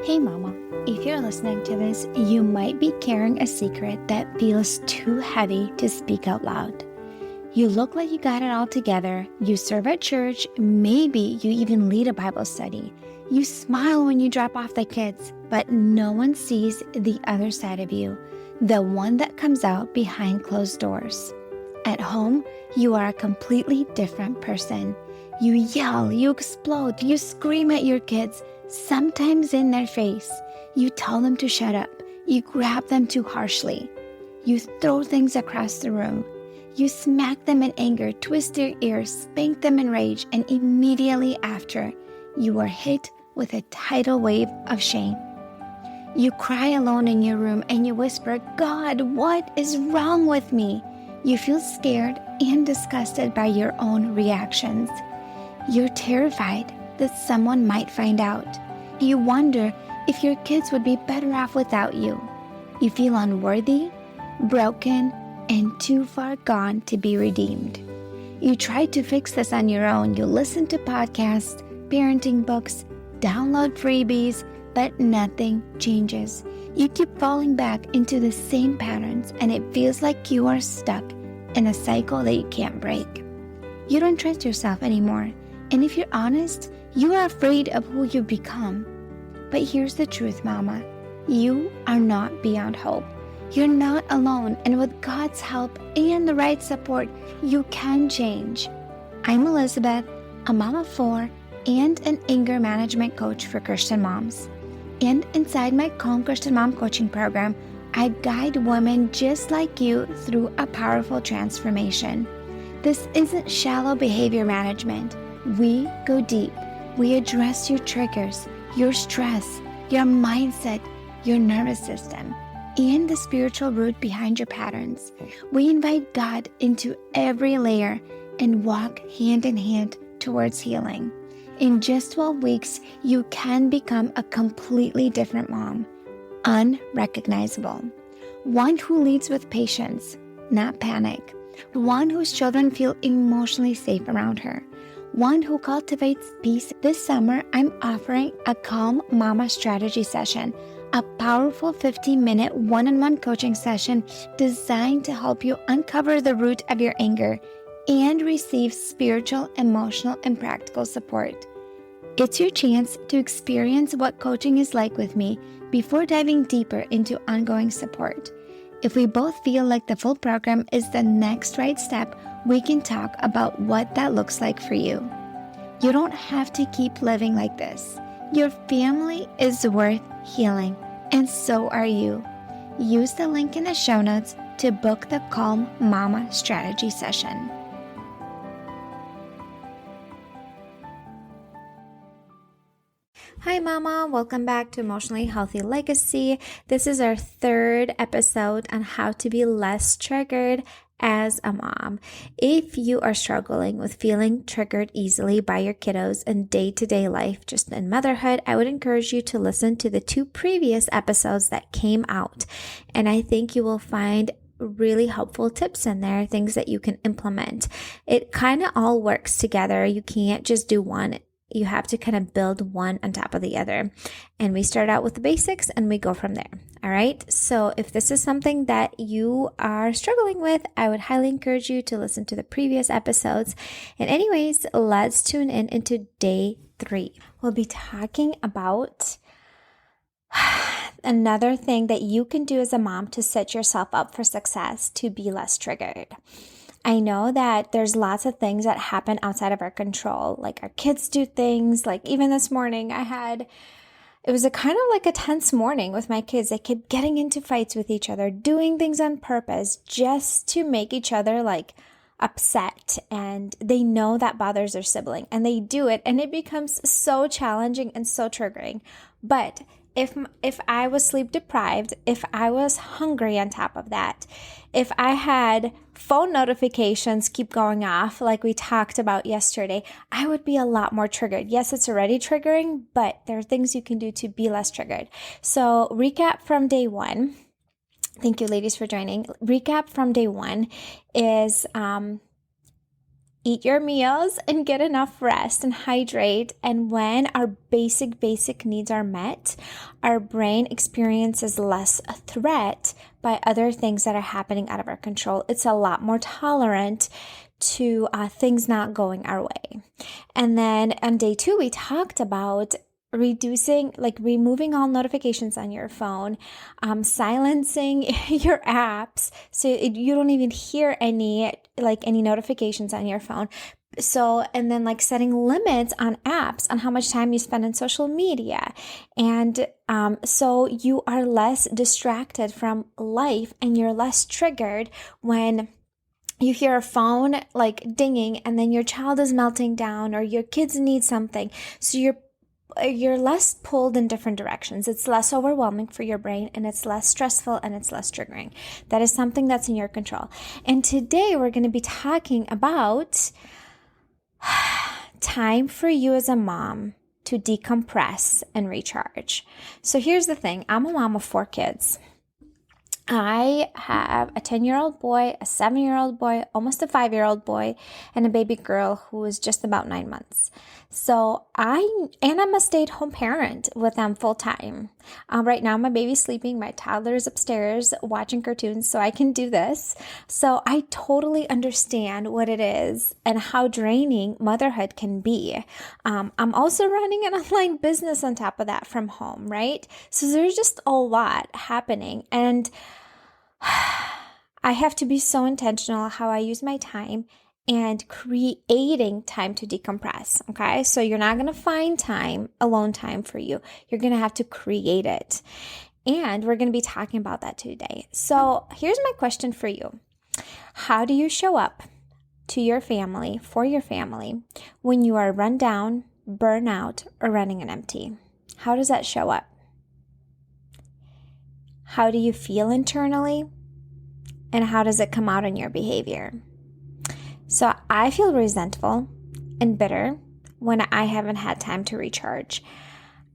Hey mama, if you're listening to this, you might be carrying a secret that feels too heavy to speak out loud. You look like you got it all together, you serve at church, maybe you even lead a Bible study. You smile when you drop off the kids, but no one sees the other side of you, the one that comes out behind closed doors. At home, you are a completely different person. You yell, you explode, you scream at your kids, sometimes in their face. You tell them to shut up. You grab them too harshly. You throw things across the room. You smack them in anger, twist their ears, spank them in rage, and immediately after, you are hit with a tidal wave of shame. You cry alone in your room and you whisper, "God, what is wrong with me?" You feel scared and disgusted by your own reactions. You're terrified that someone might find out. You wonder if your kids would be better off without you. You feel unworthy, broken, and too far gone to be redeemed. You try to fix this on your own. You listen to podcasts, parenting books, download freebies, but nothing changes. You keep falling back into the same patterns, and it feels like you are stuck in a cycle that you can't break. You don't trust yourself anymore, and if you're honest, you are afraid of who you've become. But here's the truth, Mama. You are not beyond hope. You're not alone, and with God's help and the right support, you can change. I'm Elizabeth, a mom of 4 and an anger management coach for Christian moms. And inside my Calm Christian Mom coaching program, I guide women just like you through a powerful transformation. This isn't shallow behavior management. We go deep. We address your triggers, your stress, your mindset, your nervous system, and the spiritual root behind your patterns. We invite God into every layer and walk hand in hand towards healing. In just 12 weeks, you can become a completely different mom, unrecognizable. One who leads with patience, not panic. One whose children feel emotionally safe around her. One who cultivates peace. This summer, I'm offering a Calm Mama strategy session, a powerful 15-minute one-on-one coaching session designed to help you uncover the root of your anger and receive spiritual, emotional, and practical support. It's your chance to experience what coaching is like with me before diving deeper into ongoing support. If we both feel like the full program is the next right step, we can talk about what that looks like for you. You don't have to keep living like this. Your family is worth healing, and so are you. Use the link in the show notes to book the Calm Mama strategy session. Hi Mama, welcome back to Emotionally Healthy Legacy. This is our 3rd episode on how to be less triggered as a mom. If you are struggling with feeling triggered easily by your kiddos in day-to-day life, just in motherhood, I would encourage you to listen to the 2 previous episodes that came out. And I think you will find really helpful tips in there, things that you can implement. It kind of all works together. You can't just do one. You have to kind of build one on top of the other. And we start out with the basics and we go from there. All right. So if this is something that you are struggling with, I would highly encourage you to listen to the previous episodes. And anyways, let's tune in into day 3. We'll be talking about another thing that you can do as a mom to set yourself up for success, to be less triggered. I know that there's lots of things that happen outside of our control, like our kids do things, like even this morning it was a kind of like a tense morning with my kids. They kept getting into fights with each other, doing things on purpose just to make each other like upset, and they know that bothers their sibling and they do it, and it becomes so challenging and so triggering. But if I was sleep deprived, if I was hungry on top of that, if I had phone notifications keep going off like we talked about yesterday, I would be a lot more triggered. Yes, it's already triggering, but there are things you can do to be less triggered. So recap from day 1. Thank you, ladies, for joining. Recap from day 1 is eat your meals and get enough rest and hydrate. And when our basic needs are met, our brain experiences less a threat by other things that are happening out of our control. It's a lot more tolerant to things not going our way. And then on day 2, we talked about removing all notifications on your phone, silencing your apps so you don't even hear any notifications on your phone. So, and then setting limits on apps on how much time you spend on social media. And so you are less distracted from life and you're less triggered when you hear a phone dinging and then your child is melting down or your kids need something. So you're less pulled in different directions. It's less overwhelming for your brain and it's less stressful and it's less triggering. That is something that's in your control. And today we're going to be talking about time for you as a mom to decompress and recharge. So here's the thing. I'm a mom of 4 kids. I have a 10-year-old boy, a 7-year-old boy, almost a 5-year-old boy, and a baby girl who is just about 9 months. So I'm a stay-at-home parent with them full time. Right now, my baby's sleeping. My toddler is upstairs watching cartoons, so I can do this. So I totally understand what it is and how draining motherhood can be. I'm also running an online business on top of that from home, right? So there's just a lot happening, and I have to be so intentional how I use my time and creating time to decompress, okay? So you're not going to find alone time for you. You're going to have to create it. And we're going to be talking about that today. So here's my question for you. How do you show up to your family, for your family, when you are run down, burn out, or running on empty? How does that show up? How do you feel internally? And how does it come out in your behavior? So I feel resentful and bitter when I haven't had time to recharge.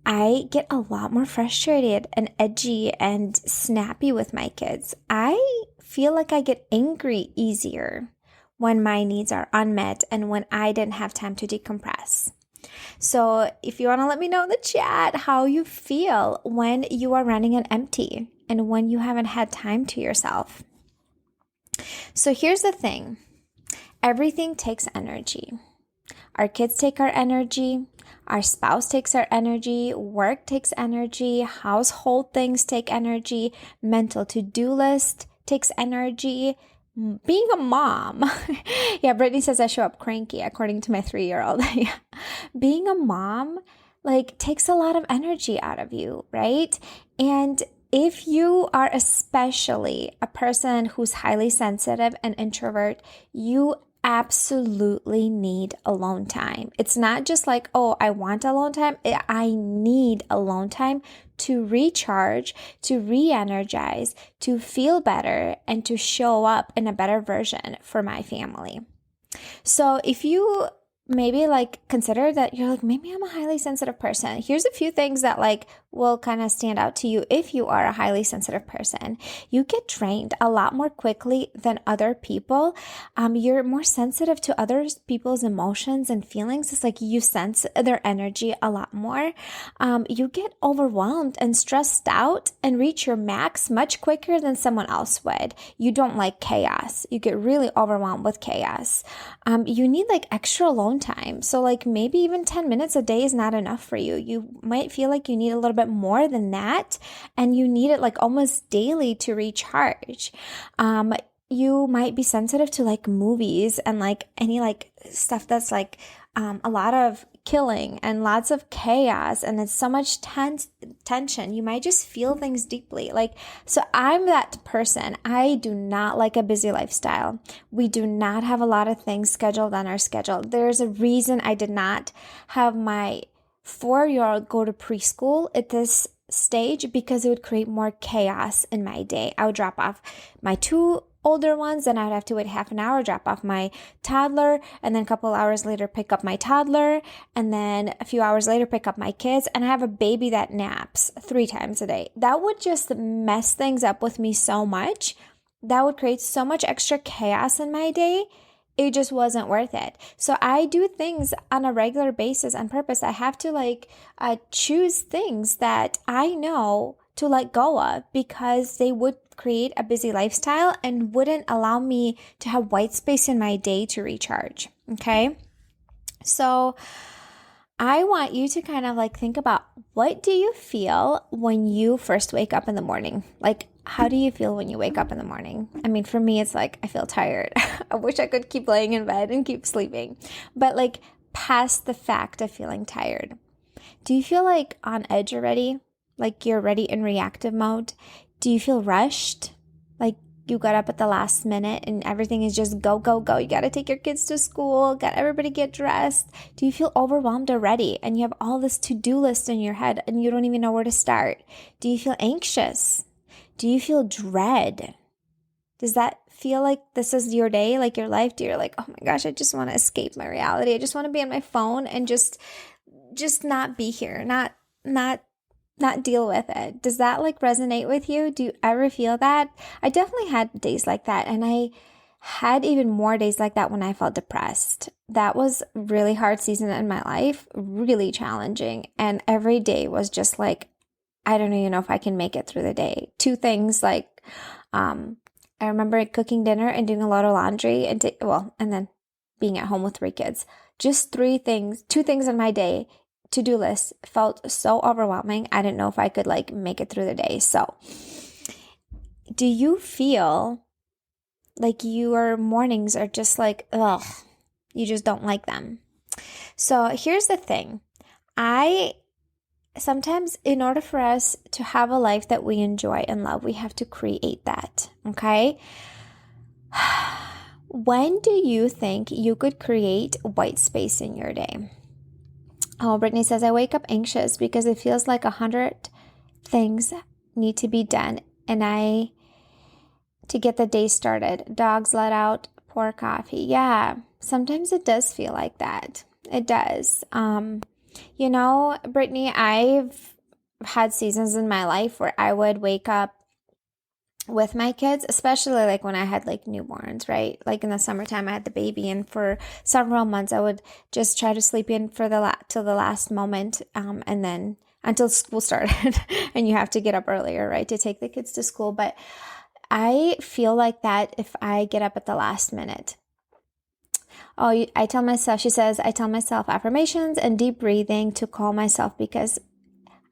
I get a lot more frustrated and edgy and snappy with my kids. I feel like I get angry easier when my needs are unmet and when I didn't have time to decompress. So if you want to let me know in the chat how you feel when you are running on empty and when you haven't had time to yourself. So here's the thing. Everything takes energy. Our kids take our energy. Our spouse takes our energy. Work takes energy. Household things take energy. Mental to-do list takes energy. Being a mom. Yeah, Brittany says I show up cranky according to my 3-year-old. Yeah. Being a mom takes a lot of energy out of you, right? And if you are especially a person who's highly sensitive and introvert, you absolutely need alone time. It's not just oh, I want alone time. I need alone time to recharge, to re-energize, to feel better, and to show up in a better version for my family. So if you maybe consider that you're maybe I'm a highly sensitive person. Here's a few things that will kind of stand out to you if you are a highly sensitive person. You get drained a lot more quickly than other people. You're more sensitive to other people's emotions and feelings. It's you sense their energy a lot more. You get overwhelmed and stressed out and reach your max much quicker than someone else would. You don't like chaos. You get really overwhelmed with chaos. You need extra alone time. So maybe even 10 minutes a day is not enough for you. You might feel you need a little bit more than that, and you need it almost daily to recharge. You might be sensitive to movies and any stuff that's a lot of killing and lots of chaos and it's so much tension. You might just feel things deeply. So I'm that person. I do not like a busy lifestyle. We do not have a lot of things scheduled on our schedule. There's a reason I did not have my 4-year-old go to preschool at this stage, because it would create more chaos in my day. I would drop off my 2 older ones, and I would have to wait half an hour, drop off my toddler, and then a couple hours later pick up my toddler, and then a few hours later pick up my kids, and I have a baby that naps 3 times a day. That would just mess things up with me so much. That would create so much extra chaos in my day, it just wasn't worth it. So I do things on a regular basis on purpose. I have to choose things that I know to let go of because they would create a busy lifestyle and wouldn't allow me to have white space in my day to recharge. Okay. So I want you to kind of think about, what do you feel when you first wake up in the morning? How do you feel when you wake up in the morning? I mean, for me, it's I feel tired. I wish I could keep laying in bed and keep sleeping. But past the fact of feeling tired, do you feel on edge already? You're already in reactive mode? Do you feel rushed? You got up at the last minute and everything is just go, go, go. You got to take your kids to school, got everybody get dressed. Do you feel overwhelmed already and you have all this to-do list in your head and you don't even know where to start? Do you feel anxious? Do you feel dread? Does that feel like this is your day, your life? Do you oh my gosh, I just want to escape my reality. I just want to be on my phone and just not be here, not deal with it. Does that resonate with you? Do you ever feel that? I definitely had days like that. And I had even more days like that when I felt depressed. That was really hard season in my life, really challenging. And every day was just I don't even know if I can make it through the day. Two things I remember cooking dinner and doing a lot of laundry and then being at home with 3 kids. Just 2 things in my day. To-do list felt so overwhelming. I didn't know if I could make it through the day. So do you feel your mornings are just ugh, you just don't like them? So here's the thing. Sometimes in order for us to have a life that we enjoy and love, we have to create that. Okay. When do you think you could create white space in your day? Oh, Brittany says, I wake up anxious because it feels like 100 things need to be done to get the day started. Dogs let out, pour coffee. Yeah, sometimes it does feel like that. It does. Brittany, I've had seasons in my life where I would wake up with my kids, especially when I had newborns, right? In the summertime, I had the baby, and for several months, I would just try to sleep in for till the last moment, and then until school started, and you have to get up earlier, right, to take the kids to school. But I feel like that if I get up at the last minute. Oh, I tell myself, she says, I tell myself affirmations and deep breathing to calm myself because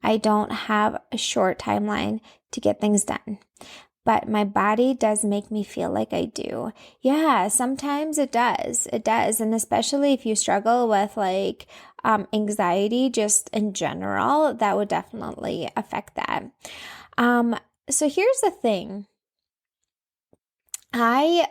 I don't have a short timeline to get things done. But my body does make me feel like I do. Yeah, sometimes it does. It does. And especially if you struggle with anxiety just in general, that would definitely affect that. So here's the thing. I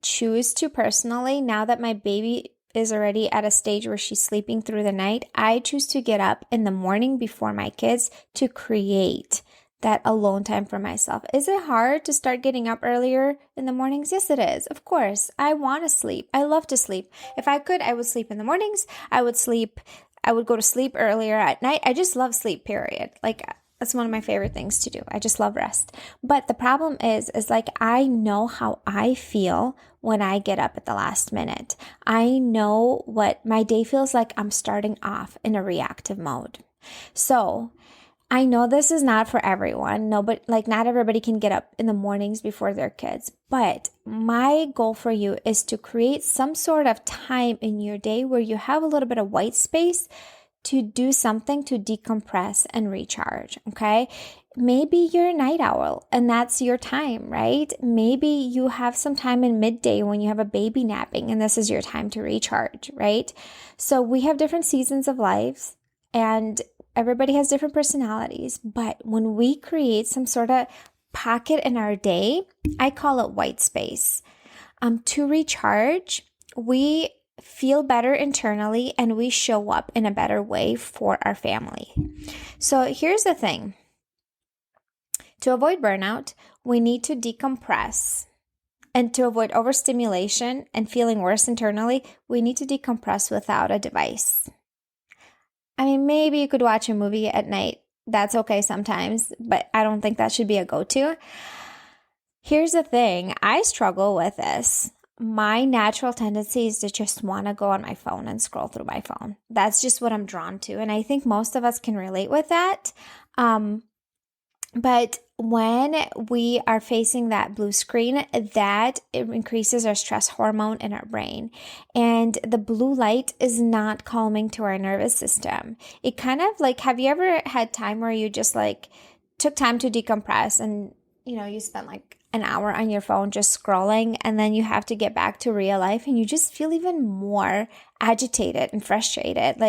choose to personally, now that my baby is already at a stage where she's sleeping through the night, I choose to get up in the morning before my kids to create that alone time for myself. Is it hard to start getting up earlier in the mornings? Yes, it is. Of course. I want to sleep. I love to sleep. If I could, I would sleep in the mornings. I would go to sleep earlier at night. I just love sleep, period. That's one of my favorite things to do. I just love rest. But the problem is I know how I feel when I get up at the last minute. I know what my day feels like. I'm starting off in a reactive mode. So I know this is not for everyone. No, but not everybody can get up in the mornings before their kids. But my goal for you is to create some sort of time in your day where you have a little bit of white space to do something to decompress and recharge. Okay. Maybe you're a night owl and that's your time, right? Maybe you have some time in midday when you have a baby napping and this is your time to recharge, right? So we have different seasons of lives and everybody has different personalities, but when we create some sort of pocket in our day, I call it white space, to recharge, we feel better internally and we show up in a better way for our family. So here's the thing. To avoid burnout, we need to decompress. And to avoid overstimulation and feeling worse internally, we need to decompress without a device. I mean, maybe you could watch a movie at night. That's okay sometimes, but I don't think that should be a go-to. Here's the thing. I struggle with this. my natural tendency is to just want to go on my phone and scroll through my phone. That's just what I'm drawn to. And I think most of us can relate with that. But when we are facing that blue screen, that it increases our stress hormone in our brain. And the blue light is not calming to our nervous system. It kind of like, have you ever had time where you just like took time to decompress and, you spent like an hour on your phone just scrolling, and then you have to get back to real life and you just feel even more agitated and frustrated,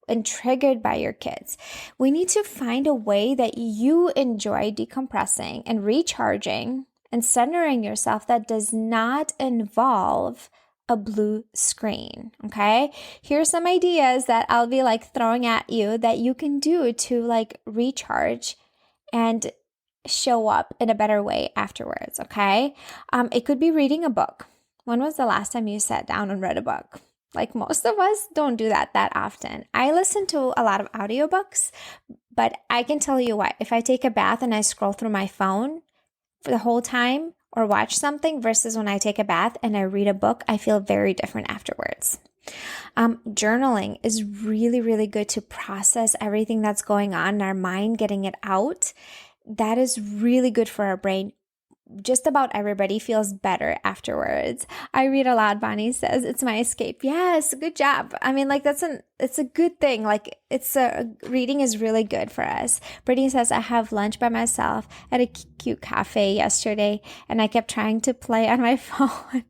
and triggered by your kids. We need to find a way that you enjoy decompressing and recharging and centering yourself that does not involve a blue screen. Okay. Here's some ideas that I'll be like throwing at you that you can do to like recharge and show up in a better way afterwards. Okay. It could be reading a book. When was the last time you sat down and read a book? Like most of us don't do that often. I listen to a lot of audiobooks, but I can tell you what, if I take a bath and I scroll through my phone for the whole time or watch something versus when I take a bath and I read a book, I feel very different afterwards. Journaling is really, really good to process everything that's going on in our mind, getting it out. That is really good for our brain. Just about everybody feels better afterwards. I read aloud, Bonnie says, it's my escape. Yes, good job. I mean, like it's a good thing. Like reading is really good for us. Brittany says, I have lunch by myself at a cute cafe yesterday and I kept trying to play on my phone.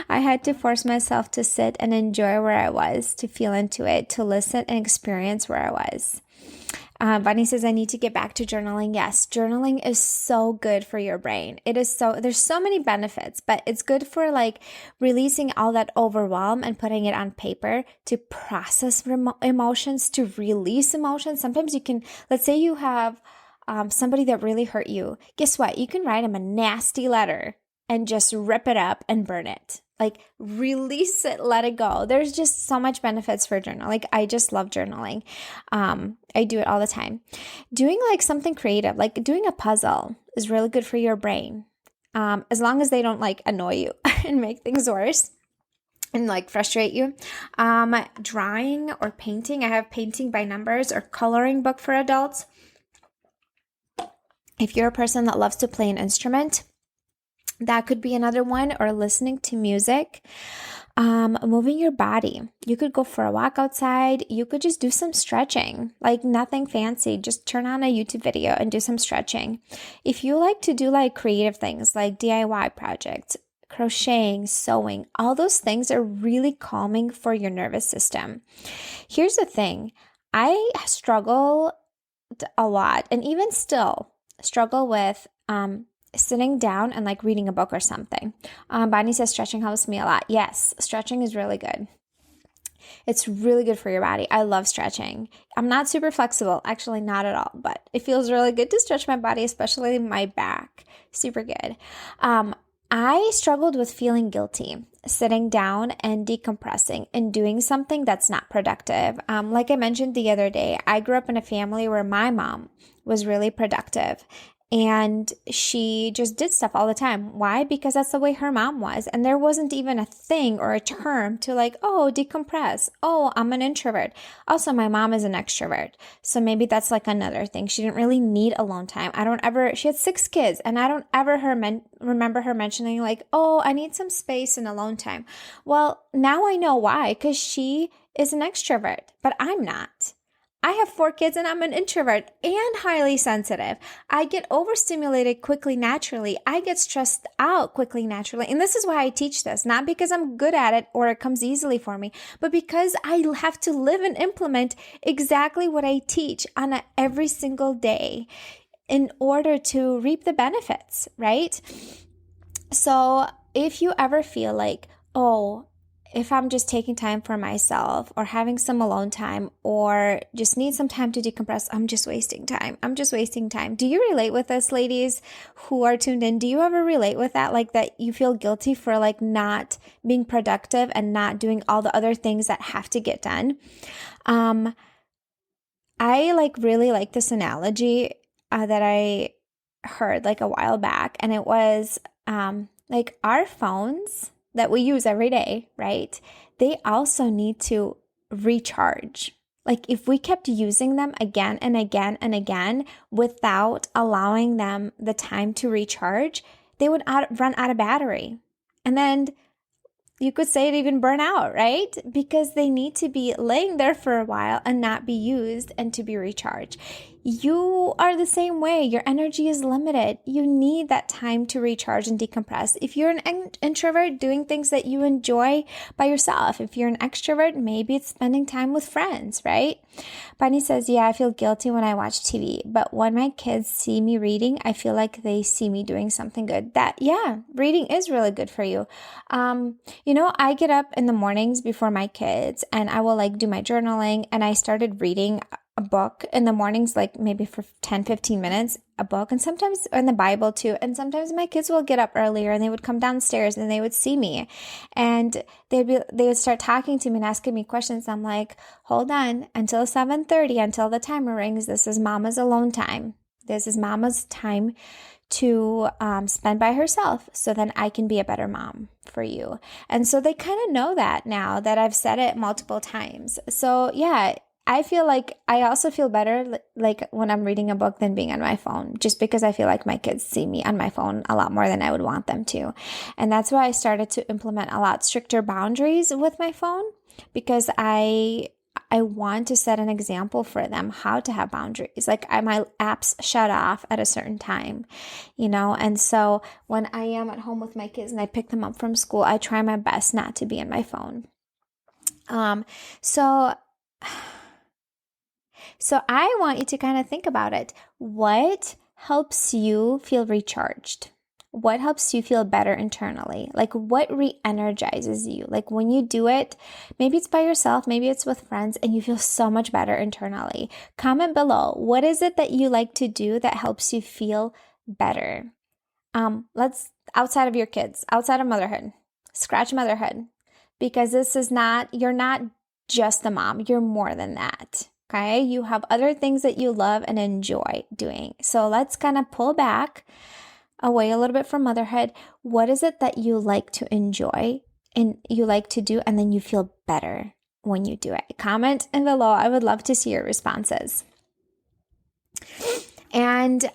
I had to force myself to sit and enjoy where I was, to feel into it, to listen and experience where I was. Bunny says, I need to get back to journaling. Yes, journaling is so good for your brain. There's so many benefits, but it's good for like releasing all that overwhelm and putting it on paper to process emotions, to release emotions. Sometimes you can, let's say you have somebody that really hurt you. Guess what? You can write them a nasty letter and just rip it up and burn it. Like release it, let it go. There's just so much benefits for journaling. Like I just love journaling. I do it all the time. Doing like something creative, like doing a puzzle is really good for your brain. As long as they don't like annoy you and make things worse and like frustrate you. Drawing or painting. I have painting by numbers or coloring book for adults. If you're a person that loves to play an instrument, that could be another one, or listening to music. Moving your body. You could go for a walk outside. You could just do some stretching, like nothing fancy. Just turn on a YouTube video and do some stretching. If you like to do like creative things like DIY projects, crocheting, sewing, all those things are really calming for your nervous system. Here's the thing. I struggle a lot and even still struggle with sitting down and like reading a book or something. Bonnie says stretching helps me a lot. Yes, stretching is really good. It's really good for your body. I love stretching. I'm not super flexible, actually not at all, but it feels really good to stretch my body, especially my back. Super good. I struggled with feeling guilty, sitting down and decompressing and doing something that's not productive. Like I mentioned the other day, I grew up in a family where my mom was really productive. And she just did stuff all the time. Why? Because that's the way her mom was. And there wasn't even a thing or a term to like, oh, decompress. Oh, I'm an introvert. Also, my mom is an extrovert. So maybe that's like another thing. She didn't really need alone time. She had 6 kids and I don't ever remember her mentioning like, oh, I need some space and alone time. Well, now I know why, because she is an extrovert, but I'm not. I have 4 kids and I'm an introvert and highly sensitive. I get overstimulated quickly naturally. I get stressed out quickly naturally. And this is why I teach this, not because I'm good at it or it comes easily for me, but because I have to live and implement exactly what I teach on every single day in order to reap the benefits, right? So if you ever feel like, oh, if I'm just taking time for myself or having some alone time or just need some time to decompress, I'm just wasting time. I'm just wasting time. Do you relate with this, ladies who are tuned in? Do you ever relate with that? Like that you feel guilty for like not being productive and not doing all the other things that have to get done? I really like this analogy that I heard like a while back, and it was like our phones that we use every day, right? They also need to recharge. Like if we kept using them again and again and again without allowing them the time to recharge, they would run out of battery. And then you could say it even burn out, right? Because they need to be laying there for a while and not be used and to be recharged. You are the same way. Your energy is limited. You need that time to recharge and decompress. If you're an introvert, doing things that you enjoy by yourself. If you're an extrovert, maybe it's spending time with friends, right? Bonnie says, yeah, I feel guilty when I watch TV, but when my kids see me reading, I feel like they see me doing something good. Reading is really good for you. I get up in the mornings before my kids and I will do my journaling, and I started reading a book in the mornings, maybe for 10, 15 minutes, a book, and sometimes in the Bible too. And sometimes my kids will get up earlier and they would come downstairs and they would see me and they would start talking to me and asking me questions. I'm like, hold on, until 7:30, until the timer rings. This is mama's alone time. This is mama's time to spend by herself, so then I can be a better mom for you. And so they kind of know that now that I've said it multiple times. So yeah, I feel like I also feel better when I'm reading a book than being on my phone, just because I feel like my kids see me on my phone a lot more than I would want them to. And that's why I started to implement a lot stricter boundaries with my phone, because I want to set an example for them how to have boundaries. My apps shut off at a certain time, and so when I am at home with my kids and I pick them up from school, I try my best not to be on my phone. So I want you to kind of think about it. What helps you feel recharged? What helps you feel better internally? What re-energizes you? When you do it, maybe it's by yourself, maybe it's with friends, and you feel so much better internally. Comment below. What is it that you like to do that helps you feel better? Let's, outside of your kids, outside of motherhood, scratch motherhood, because you're not just a mom. You're more than that. Okay. You have other things that you love and enjoy doing. So let's kind of pull back away a little bit from motherhood. What is it that you like to enjoy and you like to do, and then you feel better when you do it? Comment in below. I would love to see your responses. And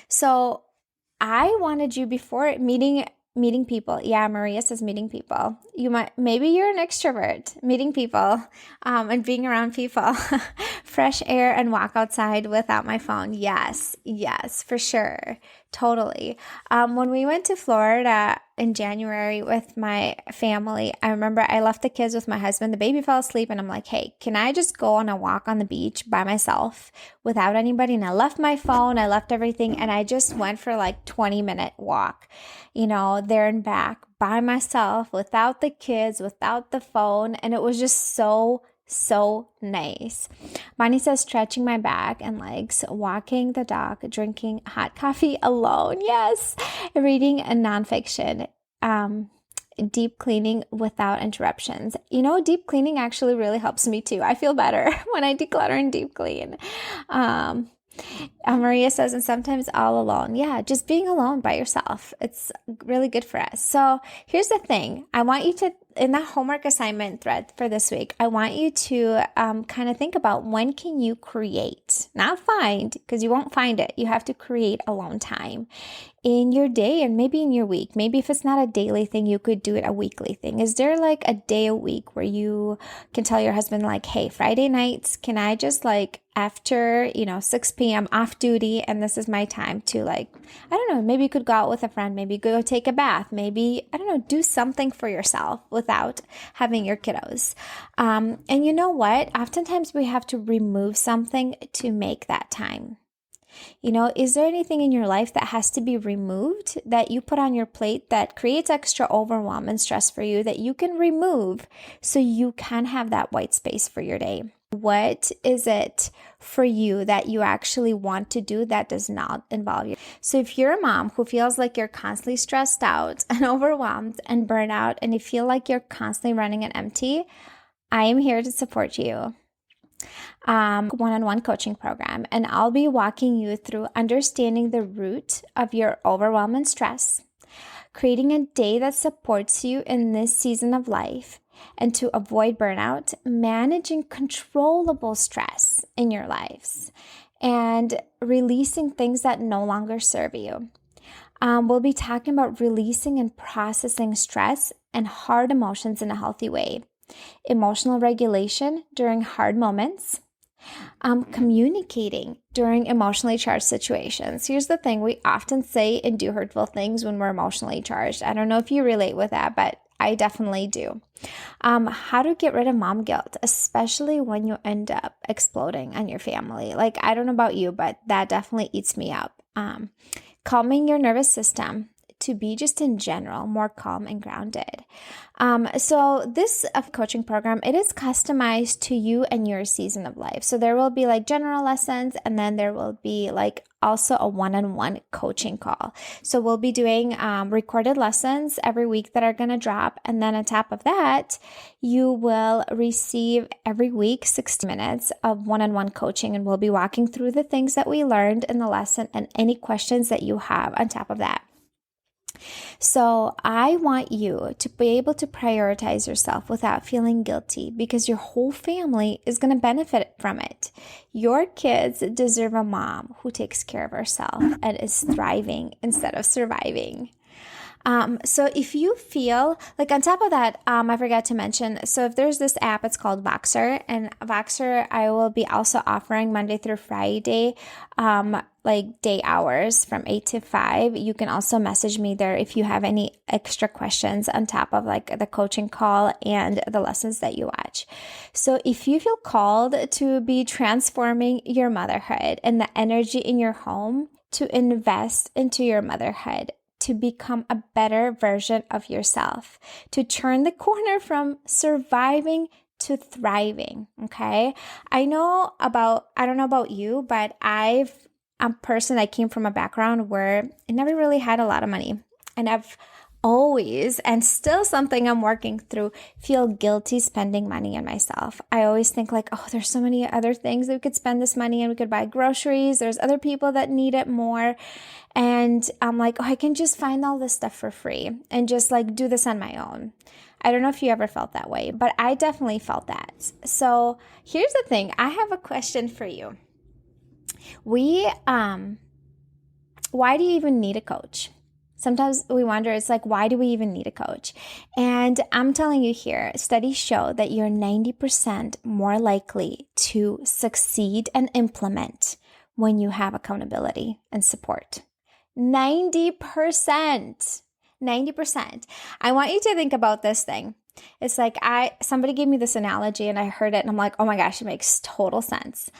so I wanted you, before meeting people. Yeah, Maria says meeting people. Maybe you're an extrovert, meeting people and being around people. Fresh air and walk outside without my phone. Yes, for sure. Totally. When we went to Florida in January with my family, I remember I left the kids with my husband. The baby fell asleep and I'm like, hey, can I just go on a walk on the beach by myself without anybody? And I left my phone, I left everything, and I just went for 20-minute walk, there and back by myself, without the kids, without the phone. And it was just so nice. Bonnie says stretching my back and legs, walking the dog, drinking hot coffee alone. Yes. Reading a nonfiction, deep cleaning without interruptions. Deep cleaning actually really helps me too. I feel better when I declutter and deep clean. Maria says, and sometimes all alone. Yeah, just being alone by yourself. It's really good for us. So here's the thing. I want you to, in that homework assignment thread for this week, I want you to kind of think about, when can you create, not find, because you won't find it. You have to create alone time in your day and maybe in your week. Maybe if it's not a daily thing, you could do it a weekly thing. Is there a day a week where you can tell your husband hey, Friday nights, can I just after 6 p.m. off duty, and this is my time to I don't know, maybe you could go out with a friend, maybe go take a bath, maybe, I don't know, do something for yourself without having your kiddos. And you know what? Oftentimes we have to remove something to make that time. Is there anything in your life that has to be removed, that you put on your plate that creates extra overwhelm and stress for you, that you can remove so you can have that white space for your day? What is it for you that you actually want to do that does not involve you? So if you're a mom who feels like you're constantly stressed out and overwhelmed and burnt out, and you feel like you're constantly running on empty, I am here to support you. One-on-one coaching program, and I'll be walking you through understanding the root of your overwhelm and stress, creating a day that supports you in this season of life, and to avoid burnout, managing controllable stress in your lives, and releasing things that no longer serve you. We'll be talking about releasing and processing stress and hard emotions in a healthy way, emotional regulation during hard moments, communicating during emotionally charged situations. Here's the thing, we often say and do hurtful things when we're emotionally charged. I don't know if you relate with that, but I definitely do. How to get rid of mom guilt, especially when you end up exploding on your family. Like, I don't know about you, but that definitely eats me up. Calming your nervous system to be just in general more calm and grounded. So this coaching program, it is customized to you and your season of life. So there will be like general lessons, and then there will be like also a one-on-one coaching call. So we'll be doing recorded lessons every week that are going to drop. And then on top of that, you will receive every week 60 minutes of one-on-one coaching, and we'll be walking through the things that we learned in the lesson and any questions that you have on top of that. So I want you to be able to prioritize yourself without feeling guilty, because your whole family is going to benefit from it. Your kids deserve a mom who takes care of herself and is thriving instead of surviving. So if you feel like, on top of that, I forgot to mention, so if there's this app, it's called Voxer, and Voxer, I will be also offering Monday through Friday, like day hours from 8 to 5. You can also message me there if you have any extra questions on top of like the coaching call and the lessons that you watch. So if you feel called to be transforming your motherhood and the energy in your home, to invest into your motherhood, to become a better version of yourself, to turn the corner from surviving to thriving, okay? I don't know about you, but I'm a person that came from a background where I never really had a lot of money. And I've always, and still something I'm working through, feel guilty spending money on myself. I always think like, oh, there's so many other things that we could spend this money on. We could buy groceries. There's other people that need it more. And I'm like, oh, I can just find all this stuff for free and just like do this on my own. I don't know if you ever felt that way, but I definitely felt that. So here's the thing. I have a question for you. Why do you even need a coach? Sometimes we wonder, it's like, why do we even need a coach? And I'm telling you here, studies show that you're 90% more likely to succeed and implement when you have accountability and support. 90%. 90%. I want you to think about this thing. It's like somebody gave me this analogy and I heard it and I'm like, oh my gosh, it makes total sense.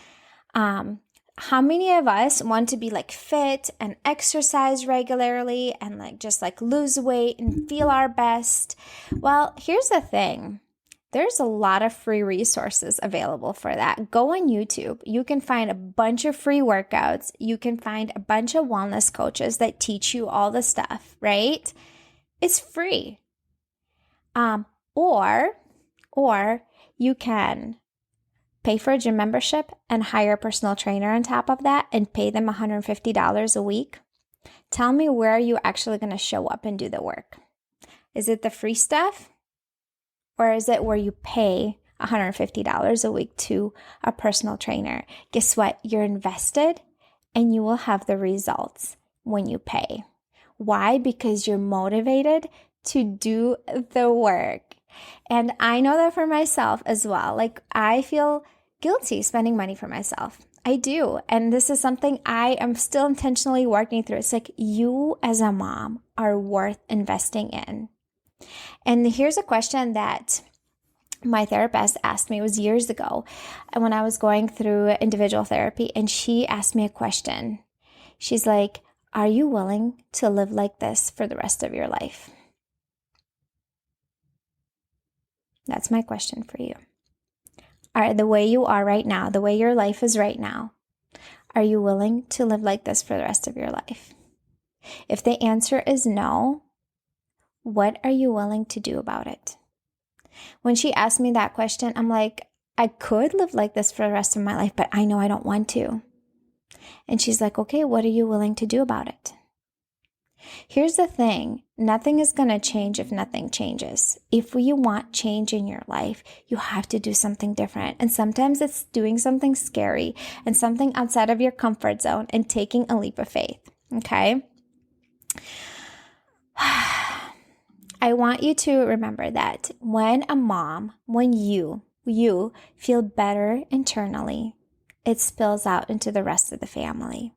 How many of us want to be like fit and exercise regularly and like just like lose weight and feel our best? Well, here's the thing. There's a lot of free resources available for that. Go on YouTube. You can find a bunch of free workouts. You can find a bunch of wellness coaches that teach you all the stuff, right? It's free. Or you can pay for a gym membership and hire a personal trainer on top of that and pay them $150 a week. Tell me, where are you actually going to show up and do the work? Is it the free stuff? Or is it where you pay $150 a week to a personal trainer? Guess what? You're invested and you will have the results when you pay. Why? Because you're motivated to do the work. And I know that for myself as well. Like, I feel guilty spending money for myself. I do. And this is something I am still intentionally working through. It's like, you as a mom are worth investing in. And here's a question that my therapist asked me. It was years ago when I was going through individual therapy, and she asked me a question. She's like, are you willing to live like this for the rest of your life? That's my question for you. The way you are right now, the way your life is right now, are you willing to live like this for the rest of your life? If the answer is no, what are you willing to do about it? When she asked me that question, I'm like, I could live like this for the rest of my life, but I know I don't want to. And she's like, okay, what are you willing to do about it? Here's the thing. Nothing is going to change if nothing changes. If you want change in your life, you have to do something different. And sometimes it's doing something scary and something outside of your comfort zone and taking a leap of faith. Okay? I want you to remember that when you feel better internally, it spills out into the rest of the family.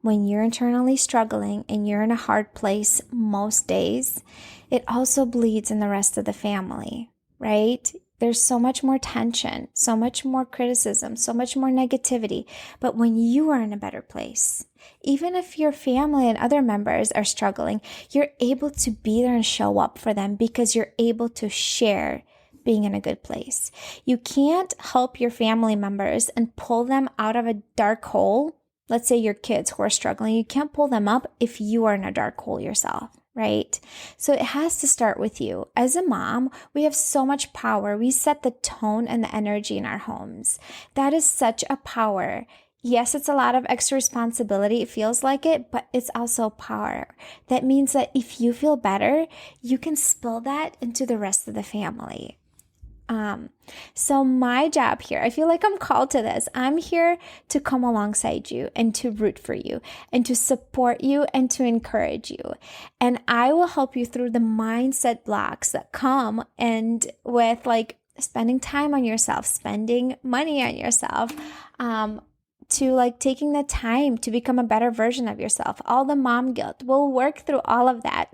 When you're internally struggling and you're in a hard place most days, it also bleeds in the rest of the family, right? There's so much more tension, so much more criticism, so much more negativity. But when you are in a better place, even if your family and other members are struggling, you're able to be there and show up for them because you're able to share being in a good place. You can't help your family members and pull them out of a dark hole. Let's say your kids who are struggling, you can't pull them up if you are in a dark hole yourself, right? So it has to start with you. As a mom, we have so much power. We set the tone and the energy in our homes. That is such a power. Yes, it's a lot of extra responsibility. It feels like it, but it's also power. That means that if you feel better, you can spill that into the rest of the family. So my job here, I feel like I'm called to this. I'm here to come alongside you and to root for you and to support you and to encourage you. And I will help you through the mindset blocks that come and with like spending time on yourself, spending money on yourself, to like taking the time to become a better version of yourself. All the mom guilt. We'll work through all of that.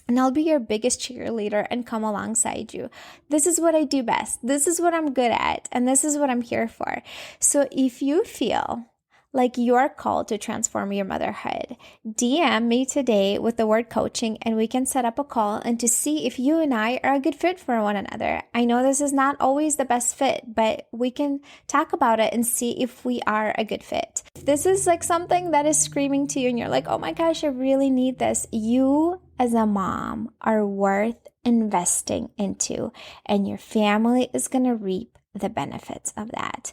And I'll be your biggest cheerleader and come alongside you. This is what I do best. This is what I'm good at. And this is what I'm here for. So if you feel like you're called to transform your motherhood, DM me today with the word coaching and we can set up a call and to see if you and I are a good fit for one another. I know this is not always the best fit, but we can talk about it and see if we are a good fit. If this is like something that is screaming to you and you're like, oh my gosh, I really need this. You as a mom are worth investing into, and your family is going to reap the benefits of that.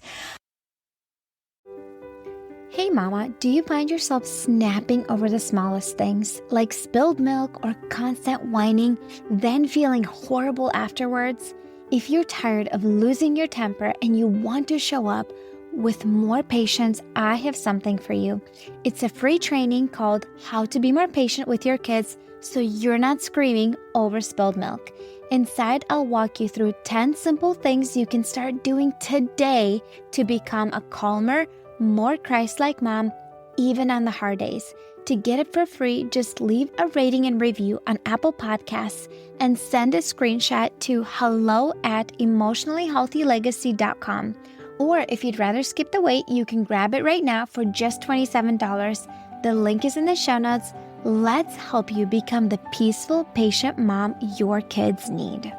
Hey mama, do you find yourself snapping over the smallest things, like spilled milk or constant whining, then feeling horrible afterwards? If you're tired of losing your temper and you want to show up with more patience, I have something for you. It's a free training called How to Be More Patient with Your Kids so you're not screaming over spilled milk. Inside, I'll walk you through 10 simple things you can start doing today to become a calmer, more Christ-like mom, even on the hard days. To get it for free, just leave a rating and review on Apple Podcasts and send a screenshot to hello@emotionallyhealthylegacy.com. Or if you'd rather skip the wait, you can grab it right now for just $27. The link is in the show notes. Let's help you become the peaceful, patient mom your kids need.